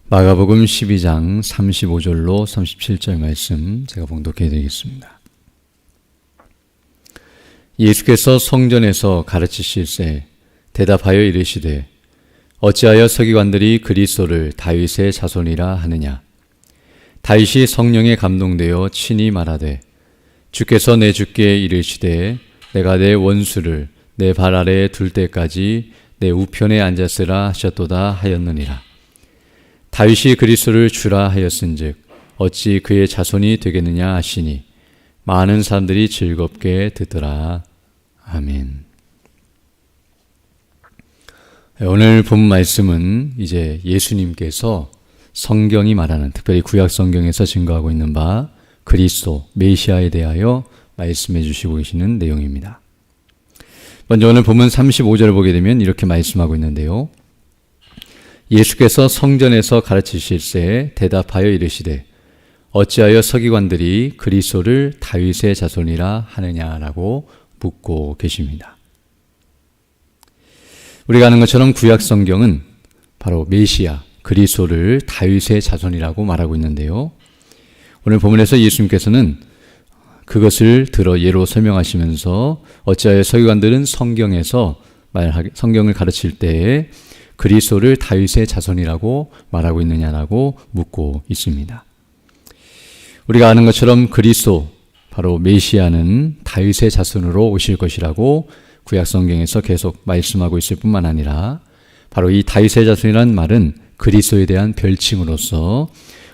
마가복음 12장 35절로 37절 말씀 제가 봉독해 드리겠습니다. 예수께서 성전에서 가르치실새 대답하여 이르시되 어찌하여 서기관들이 그리스도를 다윗의 자손이라 하느냐. 다윗이 성령에 감동되어 친히 말하되 주께서 내 주께 이르시되 내가 내 원수를 내 발 아래에 둘 때까지 내 우편에 앉았으라 하셨도다 하였느니라. 다윗이 그리스도를 주라 하였은즉 어찌 그의 자손이 되겠느냐 하시니 많은 사람들이 즐겁게 듣더라. 아멘. 오늘 본 말씀은 이제 예수님께서 성경이 말하는, 특별히 구약 성경에서 증거하고 있는 바 그리스도 메시아에 대하여 말씀해 주시고 계시는 내용입니다. 먼저 오늘 본문 35절을 보게 되면 이렇게 말씀하고 있는데요. 예수께서 성전에서 가르치실새 대답하여 이르시되 어찌하여 서기관들이 그리스도를 다윗의 자손이라 하느냐라고 묻고 계십니다. 우리가 아는 것처럼 구약 성경은 바로 메시아 그리스도를 다윗의 자손이라고 말하고 있는데요. 오늘 본문에서 예수님께서는 그것을 들어 예로 설명하시면서 어찌하여 서기관들은 성경을 가르칠 때에 그리스도를 다윗의 자손이라고 말하고 있느냐라고 묻고 있습니다. 우리가 아는 것처럼 그리스도, 바로 메시아는 다윗의 자손으로 오실 것이라고 구약 성경에서 계속 말씀하고 있을 뿐만 아니라 바로 이 다윗의 자손이라는 말은 그리스도에 대한 별칭으로서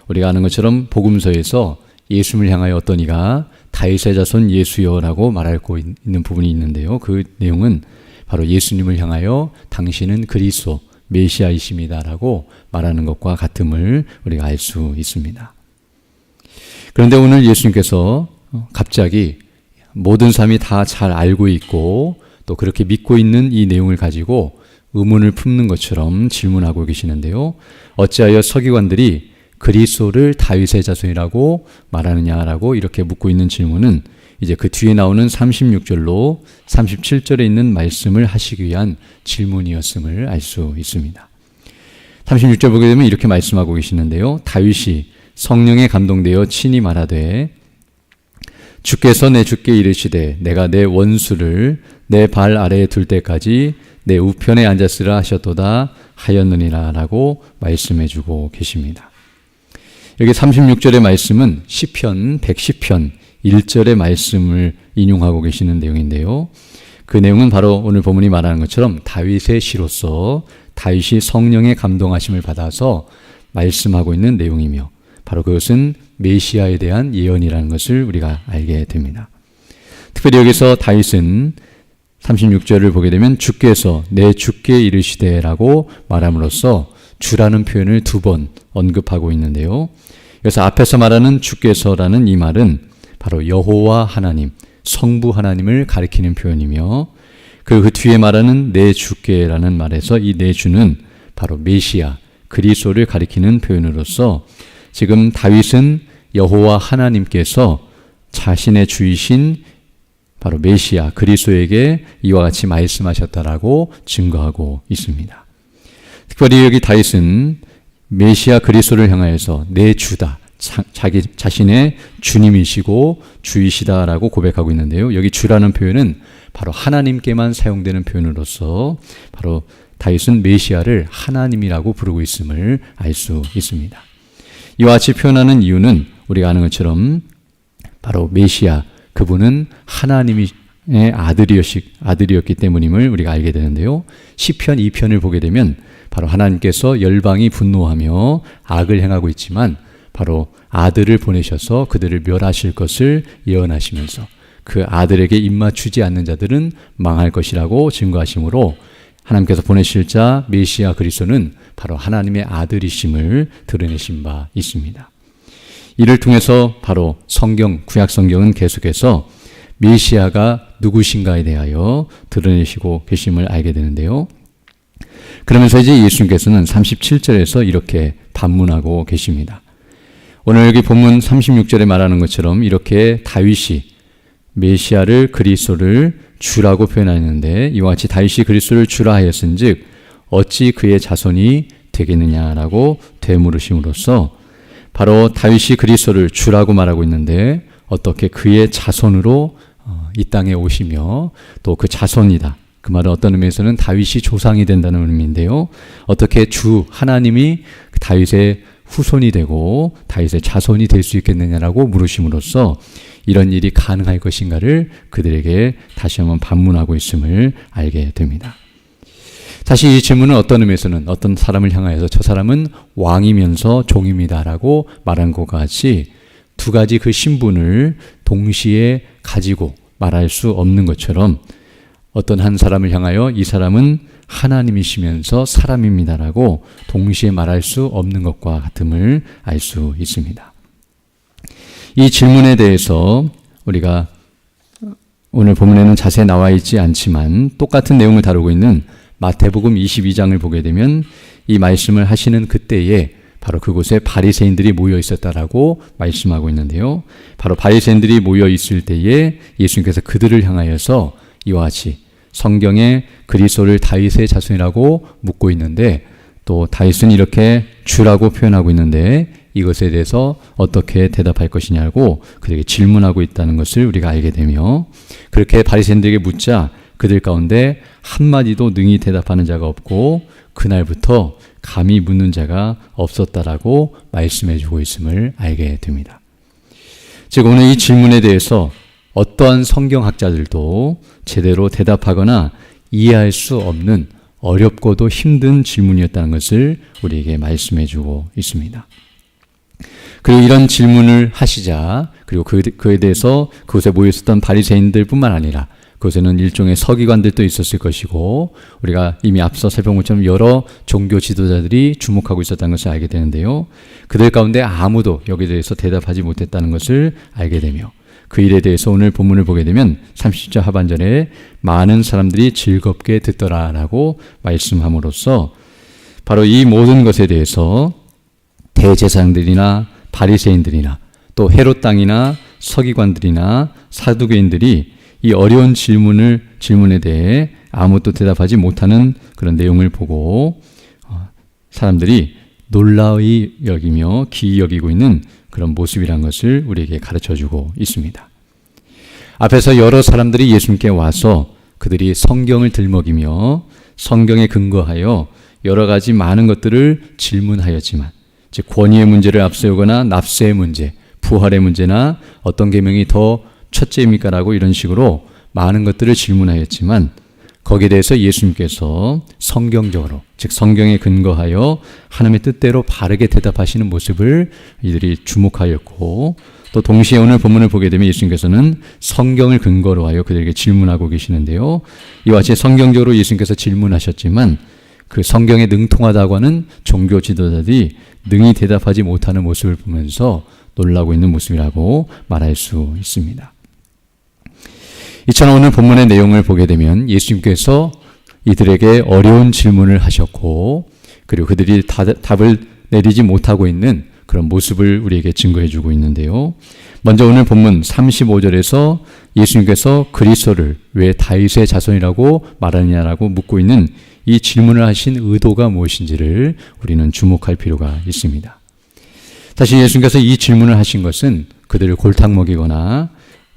우리가 아는 것처럼 복음서에서 예수님을 향하여 어떤 이가 다윗의 자손 예수여라고 말하고 있는 부분이 있는데요. 그 내용은 바로 예수님을 향하여 당신은 그리스도 메시아이십니다라고 말하는 것과 같음을 우리가 알 수 있습니다. 그런데 오늘 예수님께서 갑자기 모든 사람이 다 잘 알고 있고 또 그렇게 믿고 있는 이 내용을 가지고 의문을 품는 것처럼 질문하고 계시는데요. 어찌하여 서기관들이 그리스도를 다윗의 자손이라고 말하느냐라고 이렇게 묻고 있는 질문은 이제 그 뒤에 나오는 36절로 37절에 있는 말씀을 하시기 위한 질문이었음을 알 수 있습니다. 36절 보게 되면 이렇게 말씀하고 계시는데요. 다윗이 성령에 감동되어 친히 말하되 주께서 내 주께 이르시되 내가 내 원수를 내 발 아래에 둘 때까지 내 우편에 앉았으라 하셨도다 하였느니라 라고 말씀해 주고 계십니다. 여기 36절의 말씀은 시편 110편 1절의 말씀을 인용하고 계시는 내용인데요. 그 내용은 바로 오늘 본문이 말하는 것처럼 다윗의 시로서 다윗이 성령의 감동하심을 받아서 말씀하고 있는 내용이며 바로 그것은 메시아에 대한 예언이라는 것을 우리가 알게 됩니다. 특별히 여기서 다윗은 36절을 보게 되면 주께서 내 주께 이르시되라고 말함으로써 주라는 표현을 2번 언급하고 있는데요. 그래서 앞에서 말하는 주께서라는 이 말은 바로 여호와 하나님, 성부 하나님을 가리키는 표현이며 그 뒤에 말하는 내 주께라는 말에서 이 내 주는 바로 메시아, 그리스도를 가리키는 표현으로서 지금 다윗은 여호와 하나님께서 자신의 주이신 바로 메시아, 그리스도에게 이와 같이 말씀하셨다라고 증거하고 있습니다. 특별히 여기 다윗은 메시아 그리스도를 향하여서 내 주다, 자신의 주님이시고 주이시다라고 고백하고 있는데요. 여기 주라는 표현은 바로 하나님께만 사용되는 표현으로서 바로 다윗은 메시아를 하나님이라고 부르고 있음을 알 수 있습니다. 이와 같이 표현하는 이유는 우리가 아는 것처럼 바로 메시아, 그분은 하나님의 아들이었기 때문임을 우리가 알게 되는데요. 시편 2편을 보게 되면 바로 하나님께서 열방이 분노하며 악을 행하고 있지만 바로 아들을 보내셔서 그들을 멸하실 것을 예언하시면서 그 아들에게 입맞추지 않는 자들은 망할 것이라고 증거하시므로 하나님께서 보내실 자 메시아 그리스도는 바로 하나님의 아들이심을 드러내신 바 있습니다. 이를 통해서 바로 구약 성경은 계속해서 메시아가 누구신가에 대하여 드러내시고 계심을 알게 되는데요. 그러면서 이제 예수님께서는 37절에서 이렇게 반문하고 계십니다. 오늘 여기 본문 36절에 말하는 것처럼 이렇게 다윗이 메시아를 그리스도를 주라고 표현하였는데 이와 같이 다윗이 그리스도를 주라 하였은즉 어찌 그의 자손이 되겠느냐라고 되물으심으로써 바로 다윗이 그리스도를 주라고 말하고 있는데 어떻게 그의 자손으로 이 땅에 오시며 또 그 자손이다. 그 말은 어떤 의미에서는 다윗이 조상이 된다는 의미인데요. 어떻게 주 하나님이 다윗의 후손이 되고 다윗의 자손이 될 수 있겠느냐라고 물으심으로써 이런 일이 가능할 것인가를 그들에게 다시 한번 반문하고 있음을 알게 됩니다. 사실 이 질문은 어떤 의미에서는 어떤 사람을 향하여서 저 사람은 왕이면서 종입니다라고 말한 것과 같이 두 가지 그 신분을 동시에 가지고 말할 수 없는 것처럼 어떤 한 사람을 향하여 이 사람은 하나님이시면서 사람입니다라고 동시에 말할 수 없는 것과 같음을 알 수 있습니다. 이 질문에 대해서 우리가 오늘 본문에는 자세히 나와 있지 않지만 똑같은 내용을 다루고 있는 마태복음 22장을 보게 되면 이 말씀을 하시는 그때에 바로 그곳에 바리새인들이 모여 있었다라고 말씀하고 있는데요. 바로 바리새인들이 모여 있을 때에 예수님께서 그들을 향하여서 이와 같이 성경에 그리스도를 다윗의 자손이라고 묻고 있는데 또 다윗은 이렇게 주라고 표현하고 있는데 이것에 대해서 어떻게 대답할 것이냐고 그들에게 질문하고 있다는 것을 우리가 알게 되며 그렇게 바리새인들에게 묻자 그들 가운데 한마디도 능히 대답하는 자가 없고 그날부터 감히 묻는 자가 없었다라고 말씀해 주고 있음을 알게 됩니다. 즉 오늘 이 질문에 대해서 어떠한 성경학자들도 제대로 대답하거나 이해할 수 없는 어렵고도 힘든 질문이었다는 것을 우리에게 말씀해 주고 있습니다. 그리고 이런 질문을 하시자 그리고 그에 대해서 그곳에 모였었던 바리새인들 뿐만 아니라 그곳에는 일종의 서기관들도 있었을 것이고 우리가 이미 앞서 살펴본 것처럼 여러 종교 지도자들이 주목하고 있었다는 것을 알게 되는데요. 그들 가운데 아무도 여기에 대해서 대답하지 못했다는 것을 알게 되며 그 일에 대해서 오늘 본문을 보게 되면 30절 하반절에 많은 사람들이 즐겁게 듣더라라고 말씀함으로써 바로 이 모든 것에 대해서 대제사장들이나 바리새인들이나 또 헤롯 당이나 서기관들이나 사두개인들이 이 어려운 질문에 대해 아무것도 대답하지 못하는 그런 내용을 보고 사람들이 놀라이 여기며 기이 여기고 있는 그런 모습이란 것을 우리에게 가르쳐주고 있습니다. 앞에서 여러 사람들이 예수님께 와서 그들이 성경을 들먹이며 성경에 근거하여 여러 가지 많은 것들을 질문하였지만 즉 권위의 문제를 앞세우거나 납세의 문제, 부활의 문제나 어떤 계명이 더 첫째입니까? 라고 이런 식으로 많은 것들을 질문하였지만 거기에 대해서 예수님께서 성경적으로 즉 성경에 근거하여 하나님의 뜻대로 바르게 대답하시는 모습을 이들이 주목하였고 또 동시에 오늘 본문을 보게 되면 예수님께서는 성경을 근거로 하여 그들에게 질문하고 계시는데요. 이와 같이 성경적으로 예수님께서 질문하셨지만 그 성경에 능통하다고 하는 종교 지도자들이 능히 대답하지 못하는 모습을 보면서 놀라고 있는 모습이라고 말할 수 있습니다. 이처럼 오늘 본문의 내용을 보게 되면 예수님께서 이들에게 어려운 질문을 하셨고 그리고 그들이 답을 내리지 못하고 있는 그런 모습을 우리에게 증거해 주고 있는데요. 먼저 오늘 본문 35절에서 예수님께서 그리스도를 왜 다윗의 자손이라고 말하느냐라고 묻고 있는 이 질문을 하신 의도가 무엇인지를 우리는 주목할 필요가 있습니다. 사실 예수님께서 이 질문을 하신 것은 그들을 골탕 먹이거나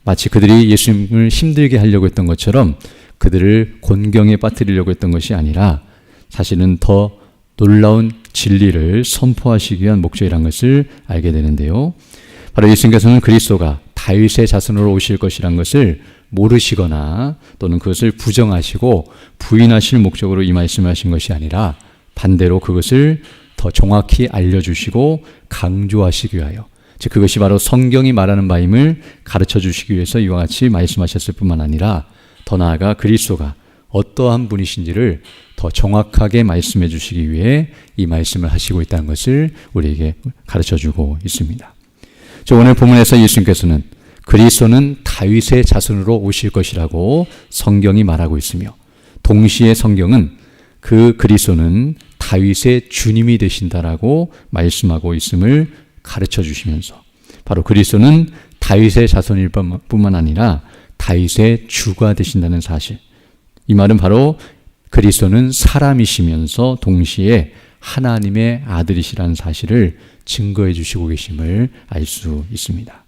마치 그들이 예수님을 힘들게 하려고 했던 것처럼 그들을 곤경에 빠뜨리려고 했던 것이 아니라 사실은 더 놀라운 진리를 선포하시기 위한 목적이라는 것을 알게 되는데요. 바로 예수님께서는 그리스도가 다윗의 자손으로 오실 것이라는 것을 모르시거나 또는 그것을 부정하시고 부인하실 목적으로 이 말씀을 하신 것이 아니라 반대로 그것을 더 정확히 알려주시고 강조하시기 위하여 즉 그것이 바로 성경이 말하는 바임을 가르쳐 주시기 위해서 이와 같이 말씀하셨을 뿐만 아니라 더 나아가 그리스도가 어떠한 분이신지를 더 정확하게 말씀해 주시기 위해 이 말씀을 하시고 있다는 것을 우리에게 가르쳐 주고 있습니다. 오늘 본문에서 예수님께서는 그리스도는 다윗의 자손으로 오실 것이라고 성경이 말하고 있으며 동시에 성경은 그 그리스도는 다윗의 주님이 되신다라고 말씀하고 있음을 가르쳐 주시면서 바로 그리스도는 다윗의 자손일 뿐만 아니라 다윗의 주가 되신다는 사실, 이 말은 바로 그리스도는 사람이시면서 동시에 하나님의 아들이시라는 사실을 증거해 주시고 계심을 알 수 있습니다.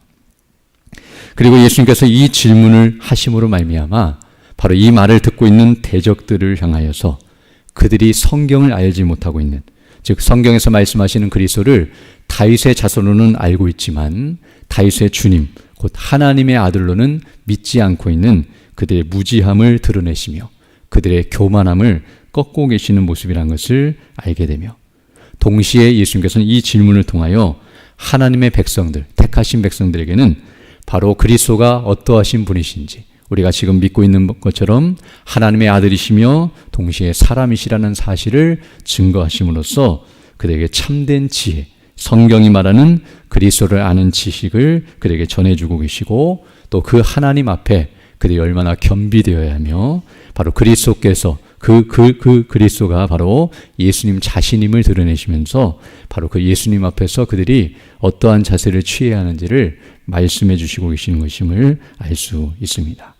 그리고 예수님께서 이 질문을 하심으로 말미암아 바로 이 말을 듣고 있는 대적들을 향하여서 그들이 성경을 알지 못하고 있는, 즉 성경에서 말씀하시는 그리스도를 다윗의 자손으로는 알고 있지만 다윗의 주님 곧 하나님의 아들로는 믿지 않고 있는 그들의 무지함을 드러내시며 그들의 교만함을 꺾고 계시는 모습이라는 것을 알게 되며, 동시에 예수님께서는 이 질문을 통하여 하나님의 백성들, 택하신 백성들에게는 바로 그리스도가 어떠하신 분이신지, 우리가 지금 믿고 있는 것처럼 하나님의 아들이시며 동시에 사람이시라는 사실을 증거하심으로써 그들에게 참된 지혜, 성경이 말하는 그리스도를 아는 지식을 그들에게 전해주고 계시고, 또 그 하나님 앞에 그들이 얼마나 겸비되어야 하며 바로 그리스도께서 그리스도가 바로 예수님 자신임을 드러내시면서 바로 그 예수님 앞에서 그들이 어떠한 자세를 취해야 하는지를 말씀해 주시고 계시는 것임을 알 수 있습니다.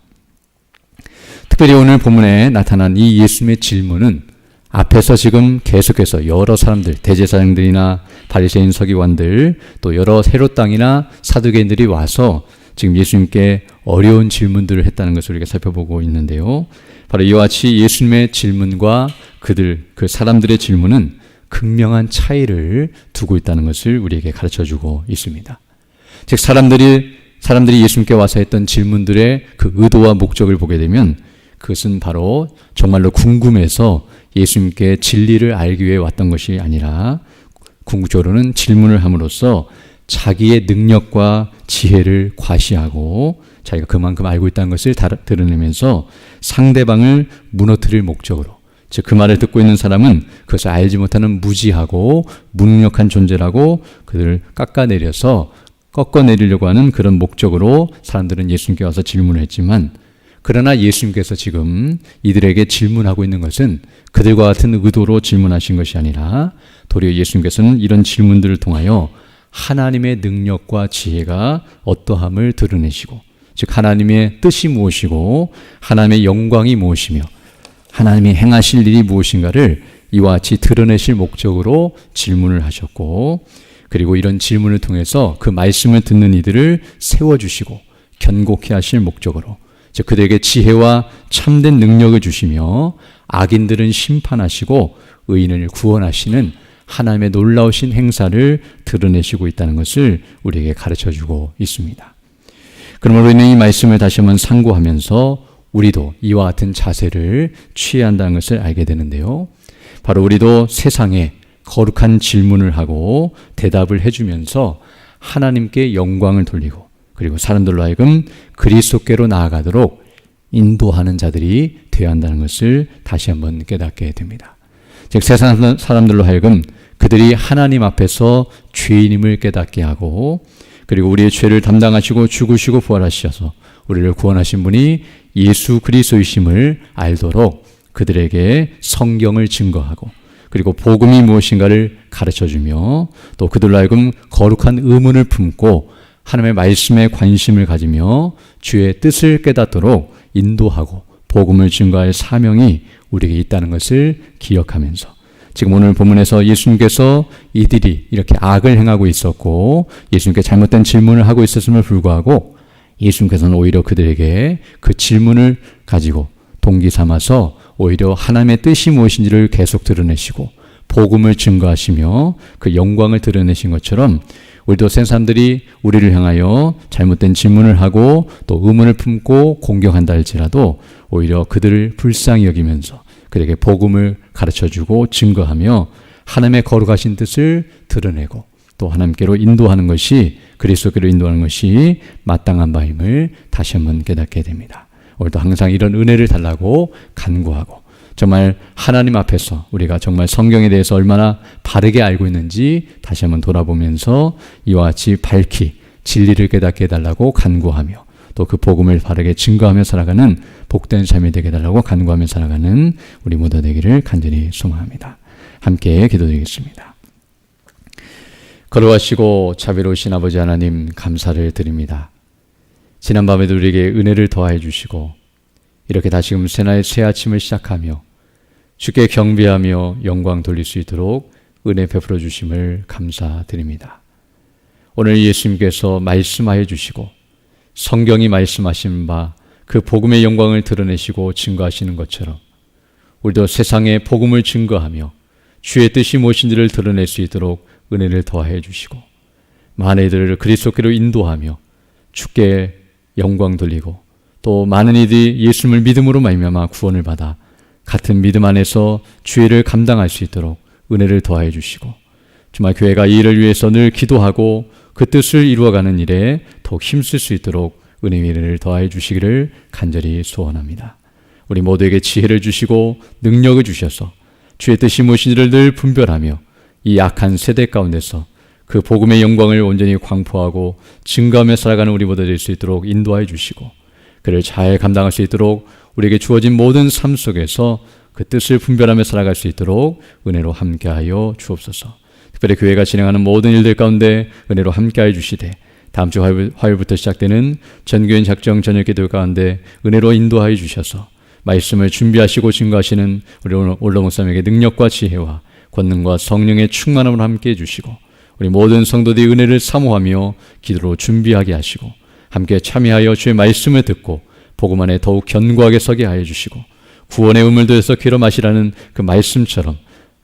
특별히 오늘 본문에 나타난 이 예수님의 질문은 앞에서 지금 계속해서 여러 사람들, 대제사장들이나 바리새인 서기관들, 또 여러 헤롯 당이나 사두개인들이 와서 지금 예수님께 어려운 질문들을 했다는 것을 우리가 살펴보고 있는데요. 바로 이와 같이 예수님의 질문과 그 사람들의 질문은 극명한 차이를 두고 있다는 것을 우리에게 가르쳐주고 있습니다. 즉 사람들이 예수님께 와서 했던 질문들의 그 의도와 목적을 보게 되면 그것은 바로 정말로 궁금해서 예수님께 진리를 알기 위해 왔던 것이 아니라 궁극적으로는 질문을 함으로써 자기의 능력과 지혜를 과시하고 자기가 그만큼 알고 있다는 것을 드러내면서 상대방을 무너뜨릴 목적으로, 즉 그 말을 듣고 있는 사람은 그것을 알지 못하는 무지하고 무능력한 존재라고 그들을 꺾어내리려고 하는 그런 목적으로 사람들은 예수님께 와서 질문을 했지만, 그러나 예수님께서 지금 이들에게 질문하고 있는 것은 그들과 같은 의도로 질문하신 것이 아니라 도리어 예수님께서는 이런 질문들을 통하여 하나님의 능력과 지혜가 어떠함을 드러내시고, 즉 하나님의 뜻이 무엇이고 하나님의 영광이 무엇이며 하나님이 행하실 일이 무엇인가를 이와 같이 드러내실 목적으로 질문을 하셨고, 그리고 이런 질문을 통해서 그 말씀을 듣는 이들을 세워주시고 견고케 하실 목적으로, 즉 그들에게 지혜와 참된 능력을 주시며 악인들은 심판하시고 의인을 구원하시는 하나님의 놀라우신 행사를 드러내시고 있다는 것을 우리에게 가르쳐주고 있습니다. 그러므로 이 말씀을 다시 한번 상고하면서 우리도 이와 같은 자세를 취해야 한다는 것을 알게 되는데요. 바로 우리도 세상에 거룩한 질문을 하고 대답을 해주면서 하나님께 영광을 돌리고, 그리고 사람들로 하여금 그리스도께로 나아가도록 인도하는 자들이 되어야 한다는 것을 다시 한번 깨닫게 됩니다. 즉 세상 사람들로 하여금 그들이 하나님 앞에서 죄인임을 깨닫게 하고, 그리고 우리의 죄를 담당하시고 죽으시고 부활하셔서 우리를 구원하신 분이 예수 그리스도이심을 알도록 그들에게 성경을 증거하고, 그리고 복음이 무엇인가를 가르쳐주며, 또 그들로 하여금 거룩한 의문을 품고 하나님의 말씀에 관심을 가지며 주의 뜻을 깨닫도록 인도하고 복음을 증거할 사명이 우리에게 있다는 것을 기억하면서, 지금 오늘 본문에서 예수님께서 이들이 이렇게 악을 행하고 있었고 예수님께 잘못된 질문을 하고 있었음을 불구하고 예수님께서는 오히려 그들에게 그 질문을 가지고 동기 삼아서 오히려 하나님의 뜻이 무엇인지를 계속 드러내시고 복음을 증거하시며 그 영광을 드러내신 것처럼, 우리도 세상 사람들이 우리를 향하여 잘못된 질문을 하고 또 의문을 품고 공격한다 할지라도 오히려 그들을 불쌍히 여기면서 그들에게 복음을 가르쳐주고 증거하며 하나님의 거룩하신 뜻을 드러내고 또 하나님께로 인도하는 것이, 그리스도께로 인도하는 것이 마땅한 바임을 다시 한번 깨닫게 됩니다. 오늘도 항상 이런 은혜를 달라고 간구하고, 정말 하나님 앞에서 우리가 정말 성경에 대해서 얼마나 바르게 알고 있는지 다시 한번 돌아보면서 이와 같이 밝히 진리를 깨닫게 해달라고 간구하며, 또 그 복음을 바르게 증거하며 살아가는 복된 삶이 되게 해달라고 간구하며 살아가는 우리 모두 되기를 간절히 소망합니다. 함께 기도드리겠습니다. 거룩하시고 자비로우신 아버지 하나님, 감사를 드립니다. 지난 밤에도 우리에게 은혜를 더하여 주시고 이렇게 다시금 새날 새 아침을 시작하며 주께 경배하며 영광 돌릴 수 있도록 은혜 베풀어 주심을 감사드립니다. 오늘 예수님께서 말씀하여 주시고 성경이 말씀하신 바 그 복음의 영광을 드러내시고 증거하시는 것처럼 우리도 세상에 복음을 증거하며 주의 뜻이 무엇인지를 드러낼 수 있도록 은혜를 더하여 주시고 많은 이들을 그리스도께로 인도하며 주께 영광 돌리고 또 많은 이들이 예수님을 믿음으로 말미암아 구원을 받아 같은 믿음 안에서 주의를 감당할 수 있도록 은혜를 더하여 주시고 정말 교회가 이 일을 위해서 늘 기도하고 그 뜻을 이루어가는 일에 더욱 힘쓸 수 있도록 은혜를 더하여 주시기를 간절히 소원합니다. 우리 모두에게 지혜를 주시고 능력을 주셔서 주의 뜻이 무엇인지를 늘 분별하며 이 약한 세대 가운데서 그 복음의 영광을 온전히 광포하고 증거하며 살아가는 우리 모두 될 수 있도록 인도하여 주시고 그를 잘 감당할 수 있도록 우리에게 주어진 모든 삶 속에서 그 뜻을 분별하며 살아갈 수 있도록 은혜로 함께하여 주옵소서. 특별히 교회가 진행하는 모든 일들 가운데 은혜로 함께하여 주시되 다음 주 화요일부터 시작되는 전교인 작정 저녁 기도 가운데 은혜로 인도하여 주셔서 말씀을 준비하시고 증거하시는 우리 올로 목사님에게 능력과 지혜와 권능과 성령의 충만함을 함께해 주시고 우리 모든 성도들이 은혜를 사모하며 기도로 준비하게 하시고 함께 참여하여 주의 말씀을 듣고 복음 안에 더욱 견고하게 서게 하여 주시고 구원의 우물들에서 귀로 마시라는 그 말씀처럼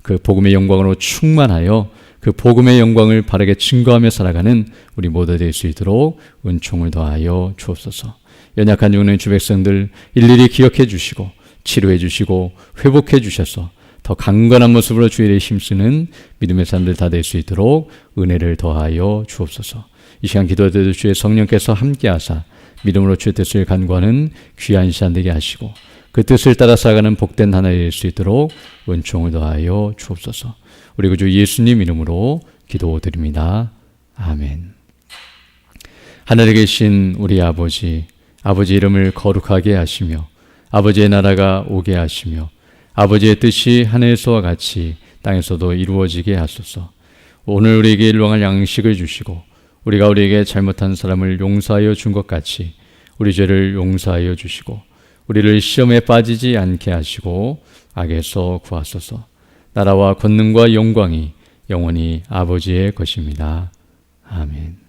그 복음의 영광으로 충만하여 그 복음의 영광을 바르게 증거하며 살아가는 우리 모두 될 수 있도록 은총을 더하여 주옵소서. 연약한 영혼의 주 백성들 일일이 기억해 주시고 치료해 주시고 회복해 주셔서 더 강건한 모습으로 주의 일에 힘쓰는 믿음의 사람들 다 될 수 있도록 은혜를 더하여 주옵소서. 이 시간 기도할 때도 주의 성령께서 함께하사 믿음으로 주의 뜻을 간구하는 귀한 시간 되게 하시고 그 뜻을 따라 살아가는 복된 하나 될 수 있도록 은총을 더하여 주옵소서. 우리 구주 예수님 이름으로 기도드립니다. 아멘. 하늘에 계신 우리 아버지 이름을 거룩하게 하시며 아버지의 나라가 오게 하시며 아버지의 뜻이 하늘에서와 같이 땅에서도 이루어지게 하소서. 오늘 우리에게 일용할 양식을 주시고 우리가 우리에게 잘못한 사람을 용서하여 준 것 같이 우리 죄를 용서하여 주시고 우리를 시험에 빠지지 않게 하시고 악에서 구하소서. 나라와 권능과 영광이 영원히 아버지의 것입니다. 아멘.